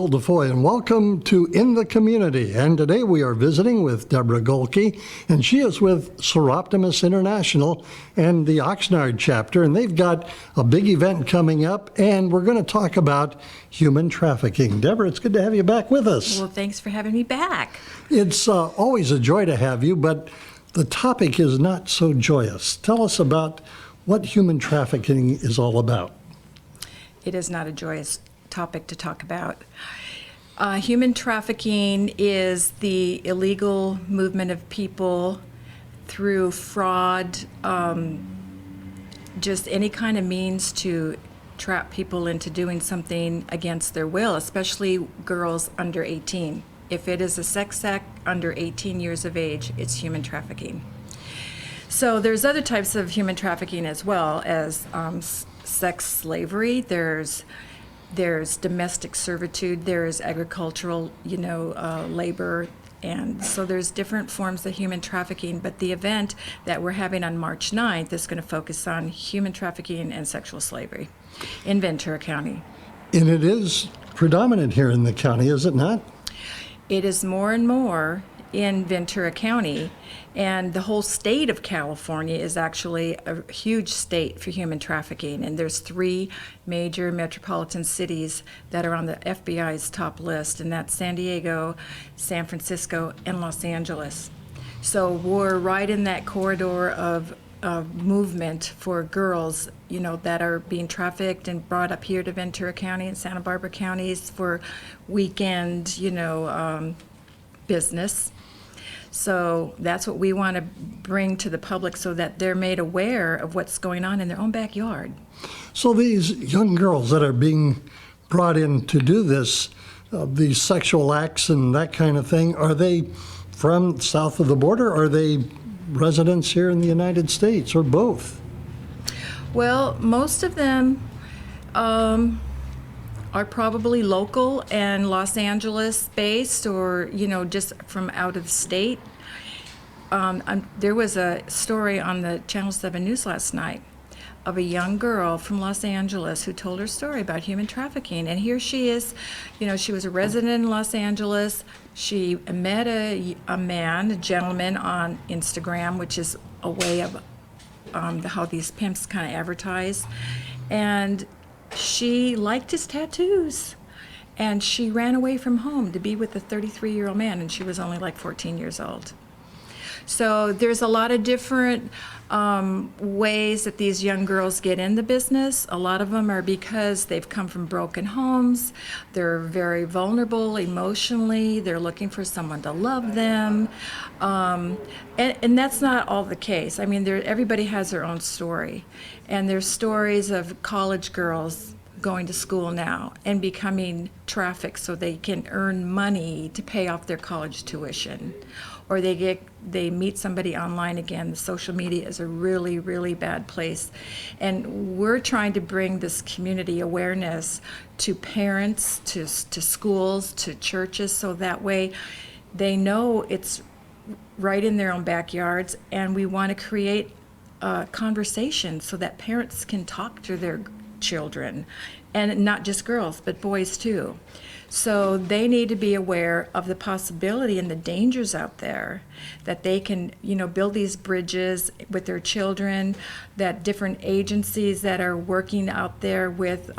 Bill DeFoi, and welcome to In the Community. And today we are visiting with Deborah Gohlke, and she is with Soroptimist International and the Oxnard chapter, and they've got a big event coming up, and we're going to talk about human trafficking. Deborah, it's good to have you back with us. Well, thanks for having me back. It's always a joy to have you, but the topic is not so joyous. Tell us about what human trafficking is all about. It is not a joyous topic to talk about. Human trafficking is the illegal movement of people through fraud, just any kind of means to trap people into doing something against their will, especially girls under 18. If it is a sex act under 18 years of age, it's human trafficking. So there's other types of human trafficking as well as sex slavery. There's domestic servitude, there's agricultural, labor, and so there's different forms of human trafficking, but the event that we're having on March 9th is going to focus on human trafficking and sexual slavery in Ventura County. And it is predominant here in the county, is it not? It is more and more in Ventura County, and the whole state of California is actually a huge state for human trafficking, and there's 3 major metropolitan cities that are on the FBI's top list, and that's San Diego, San Francisco, and Los Angeles. So we're right in that corridor of movement for girls, that are being trafficked and brought up here to Ventura County and Santa Barbara counties for weekend, business. So that's what we want to bring to the public so that they're made aware of what's going on in their own backyard. So these young girls that are being brought in to do this, these sexual acts and that kind of thing, are they from south of the border? Or are they residents here in the United States, or both? Well, most of them are probably local and Los Angeles based, or just from out of state. There was a story on the Channel 7 News last night of a young girl from Los Angeles who told her story about human trafficking, and here she is. She was a resident in Los Angeles. She met a gentleman on Instagram, which is a way of how these pimps kind of advertise, and she liked his tattoos, and she ran away from home to be with a 33-year-old man, and she was only like 14 years old. So there's a lot of different ways that these young girls get in the business. A lot of them are because they've come from broken homes. They're very vulnerable emotionally. They're looking for someone to love them. And that's not all the case. I mean, everybody has their own story. And there's stories of college girls going to school now and becoming trafficked so they can earn money to pay off their college tuition. Or they meet somebody online again. The social media is a really, really bad place. And we're trying to bring this community awareness to parents, to schools, to churches, so that way they know it's right in their own backyards. And we want to create a conversation so that parents can talk to their children, and not just girls, but boys too. So they need to be aware of the possibility and the dangers out there, that they can, build these bridges with their children, that different agencies that are working out there with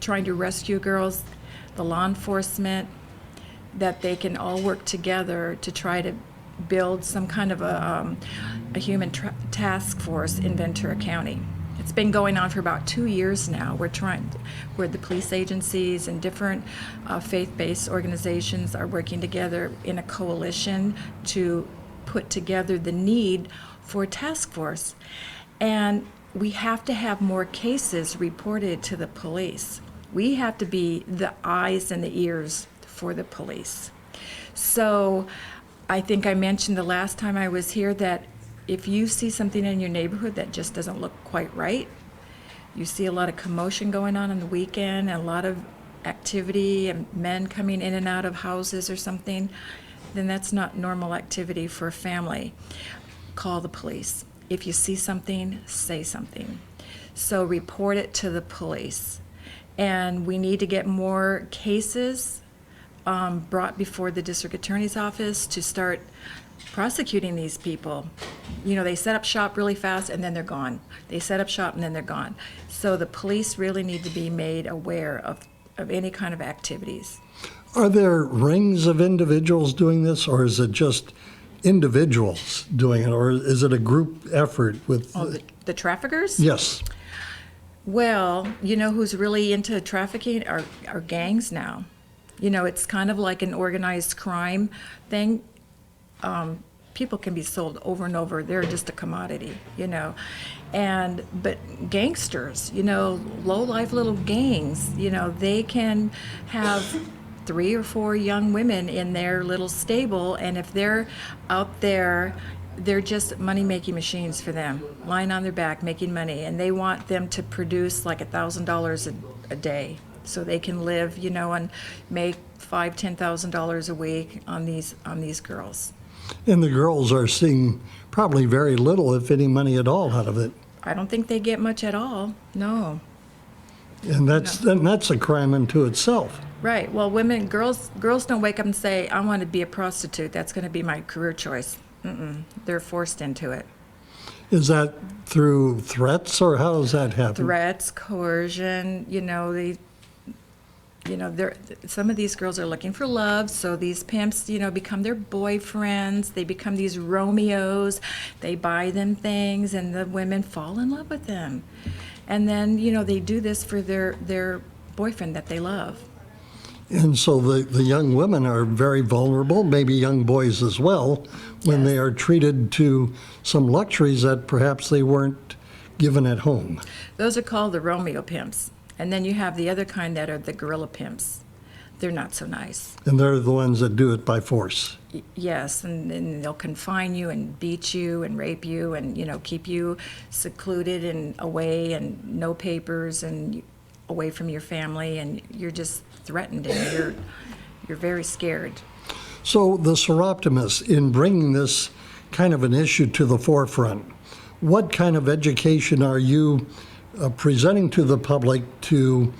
trying to rescue girls, the law enforcement, that they can all work together to try to build some kind of a human task force in Ventura County. It's been going on for about 2 years now. Where the police agencies and different faith-based organizations are working together in a coalition to put together the need for a task force. And we have to have more cases reported to the police. We have to be the eyes and the ears for the police. So I think I mentioned the last time I was here that if you see something in your neighborhood that just doesn't look quite right, you see a lot of commotion going on the weekend, and a lot of activity and men coming in and out of houses or something, then that's not normal activity for a family. Call the police. If you see something, say something. So report it to the police. And we need to get more cases brought before the district attorney's office to start prosecuting these people. You know, they set up shop really fast and then they're gone. They set up shop and then they're gone. So the police really need to be made aware of any kind of activities. Are there rings of individuals doing this, or is it just individuals doing it, or is it a group effort with... Oh, the traffickers? Yes. Well, you know who's really into trafficking are gangs now. You know, it's kind of like an organized crime thing. People can be sold over and over. They're just a commodity, you know. But gangsters, you know, low-life little gangs, you know, they can have 3 or 4 young women in their little stable, and if they're out there, they're just money-making machines for them, lying on their back, making money, and they want them to produce like $1,000 a day, so they can live, you know, and make $5,000-$10,000 a week on these girls. And the girls are seeing probably very little, if any, money at all out of it. I don't think they get much at all. No. And that's a crime unto itself. Right. Well, girls don't wake up and say, I want to be a prostitute. That's going to be my career choice. They're forced into it. Is that through threats, or how does that happen? Threats, coercion, you know, some of these girls are looking for love, so these pimps, you know, become their boyfriends. They become these Romeos. They buy them things, and the women fall in love with them. And then, you know, they do this for their boyfriend that they love. And so the young women are very vulnerable, maybe young boys as well, when Yes. they are treated to some luxuries that perhaps they weren't given at home. Those are called the Romeo pimps. And then you have the other kind that are the gorilla pimps. They're not so nice. And they're the ones that do it by force. Yes, and they'll confine you and beat you and rape you and, you know, keep you secluded and away and no papers and away from your family, and you're just threatened and you're very scared. So the Soroptimists, in bringing this kind of an issue to the forefront, what kind of education are you presenting to the public to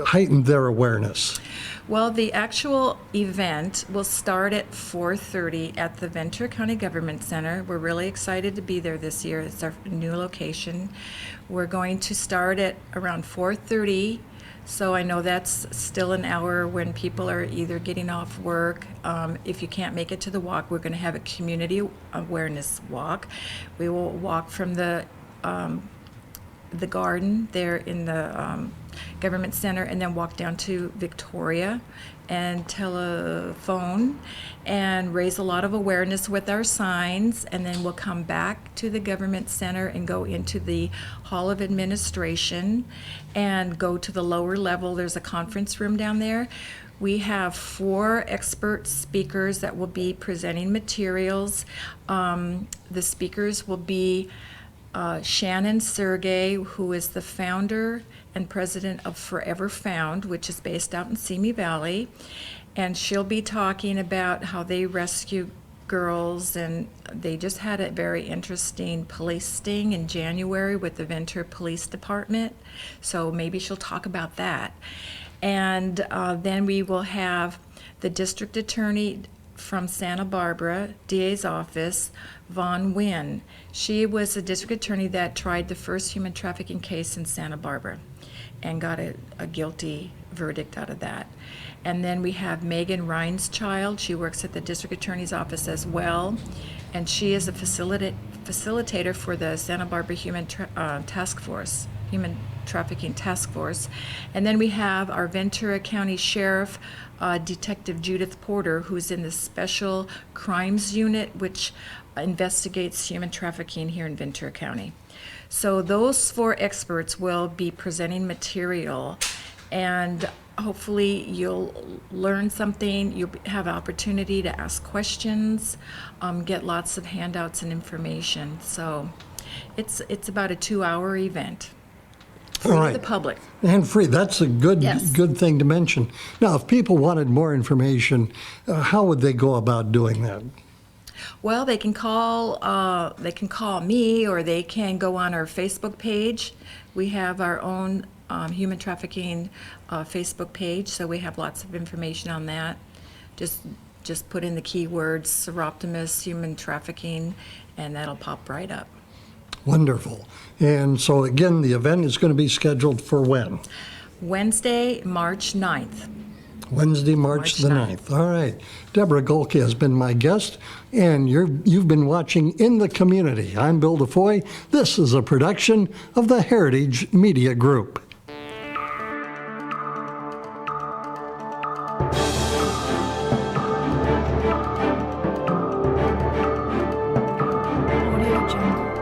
heighten their awareness? Well, the actual event will start at 4:30 at the Ventura County Government Center. We're really excited to be there this year. It's our new location. We're going to start at around 4:30, so I know that's still an hour when people are either getting off work. If you can't make it to the walk, we're going to have a community awareness walk. We will walk from the garden there in the Government Center, and then walk down to Victoria and telephone and raise a lot of awareness with our signs, and then we'll come back to the Government Center and go into the Hall of Administration and go to the lower level. There's a conference room down there. We have 4 expert speakers that will be presenting materials. The speakers will be Shannon Sergey, who is the founder and president of Forever Found, which is based out in Simi Valley, and she'll be talking about how they rescue girls, and they just had a very interesting police sting in January with the Ventura Police Department, so maybe she'll talk about that. And then we will have the district attorney from Santa Barbara, DA's office, Vaughn Wynn. She was the district attorney that tried the first human trafficking case in Santa Barbara and got a guilty verdict out of that. And then we have Megan Reinschild. She works at the district attorney's office as well, and she is a facilitator for the Santa Barbara Human Trafficking Task Force. And then we have our Ventura County Sheriff, Detective Judith Porter, who's in the Special Crimes Unit, which investigates human trafficking here in Ventura County. So those 4 experts will be presenting material, and hopefully you'll learn something. You'll have an opportunity to ask questions, get lots of handouts and information. So it's about a 2-hour event. Free All right. to the public. And free. That's a good Yes. good thing to mention. Now, if people wanted more information, how would they go about doing that? Well, they can call me, or they can go on our Facebook page. We have our own human trafficking Facebook page, so we have lots of information on that. Just put in the keywords Soroptimist, human trafficking, and that'll pop right up. Wonderful. And so again, the event is going to be scheduled for when? Wednesday, March 9th. Wednesday, March the 9th. All right. Deborah Gohlke has been my guest, and you've been watching In the Community. I'm Bill DeFoi. This is a production of the Heritage Media Group. Audio Jungle.